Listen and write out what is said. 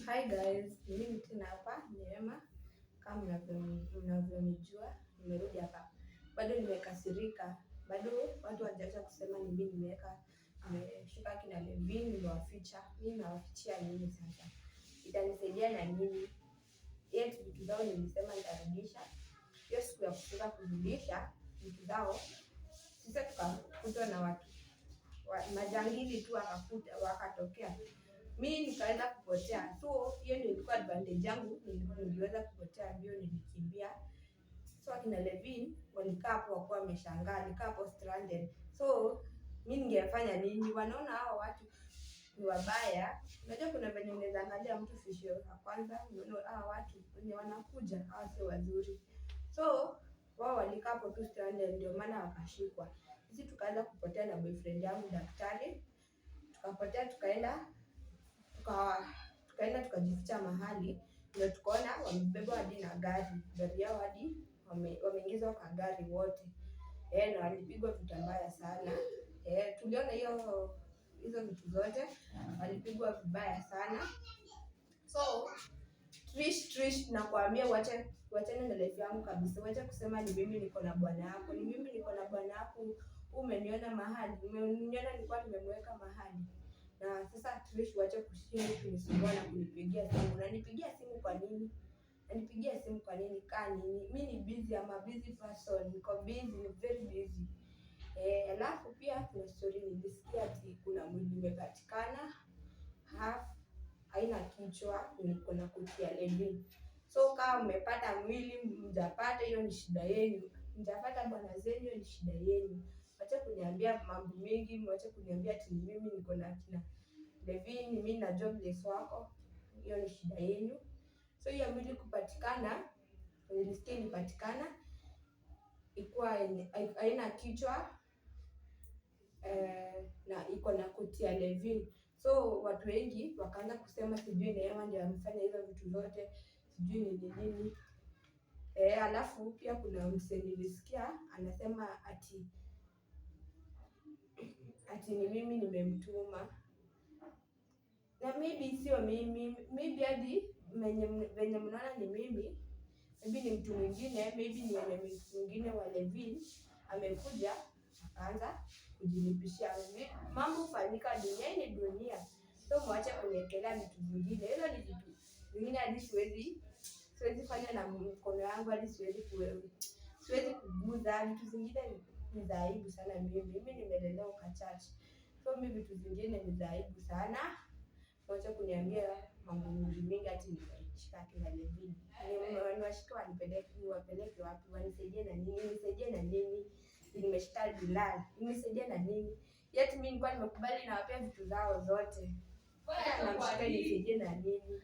Hi guys, mimi tena hapa Neema. Kama mnavyonijua, nimerudi hapa. Bado nimekasirika. Bado watu wanajaribu kusema ni mimi nimeshika kina Levin nimewaficha. Mimi nawafichia nini sasa? Itanisaidia na nini? Yet vitu zao nilisema nitarudisha. Hiyo siku ya kufika kurudisha vitu zao. Sasa tukakutwa na watu majangili tu wakatokea. Mimi nikaanza kupotea. So hiyo ndio ilikuwa advantage yangu, niliweza kupotea mbio, nilikimbia. So akina Levin walikaa hapo wakiwa wameshangaa, nilikaa hapo stranded. So mimi ningefanya nini? Wanaona hao watu ni wabaya. Unajua kuna venye unaweza angalia mtu fisho ya kwanza, unaona hao watu wenye wanakuja hao sio wazuri. So wao walikaa hapo tu stranded, ndio maana wakashikwa. Sisi tukaanza kupotea na boyfriend yangu daktari. Tukapotea tukaenda tukajificha mahali, ndio tukaona wamebeba hadi na gari yao hadi wameingizwa kwa gari wote. Na walipigwa vita mbaya sana. Tuliona hizo vitu zote, walipigwa vibaya sana. So Trish nakwambia wachane na life yangu kabisa. Wacha kusema ni mimi niko na bwana yako. Ni mimi niko na bwana yako. Umeniona mahali. Umeniona nilikuwa nimemweka mahali. Na sasa Trish wacha kushinda kunisumbua na kunipigia simu. Unanipigia simu kwa nini? Unanipigia simu kwa nini? Kaa nini? Mimi ni busy, I'm a busy person. Niko busy, very busy. Alafu pia kuna story nilisikia ati kuna mwili imepatikana half haina kichwa, niko na kutia Levin. So kama mmepata mwili mjapata, hiyo ni shida yenu. Mjapata bwana zenu, hiyo ni shida yenu. Wacha kuniambia mambo mengi, wacha kuniambia ati mimi niko na kina Levin, mimi na jobless wako, hiyo ni shida yenu. So hiyo mwili kupatikana, nilisikia ilipatikana ikuwa haina kichwa na iko na kutia Levin. So watu wengi wakaanza kusema sijui Neema ndio amefanya hizo vitu zote, sijui ni nini. Alafu pia kuna msee nilisikia anasema ati ni mimi nimemtuma. Na maybe sio mimi, maybe hadi venye mnaona ni mimi, maybe ni mtu mwingine, maybe ni mtu mwingine wa Levin amekuja akaanza kujilipishia. Mambo hufanyika, dunia ni dunia. So mwache kuniekelea vitu vingine. Hizo ni vitu vingine hadi siwezi fanya na mkono yangu, hadi siwezi kuguza. Vitu zingine ni za aibu sana mimi nimelelewa kwa church. So mimi vitu zingine ni za aibu sana. Mwache kuniambia mambo mingi ati nimeshika kina Levin. Niwashike niwapeleke wapi? Wanisaidie na nini? Nisaidie na nini? Nimeshika Bilal. Nisaidie na nini? Yet mimi nilikuwa nimekubali nawapea vitu zao zote. Namshika nisaidie na nini?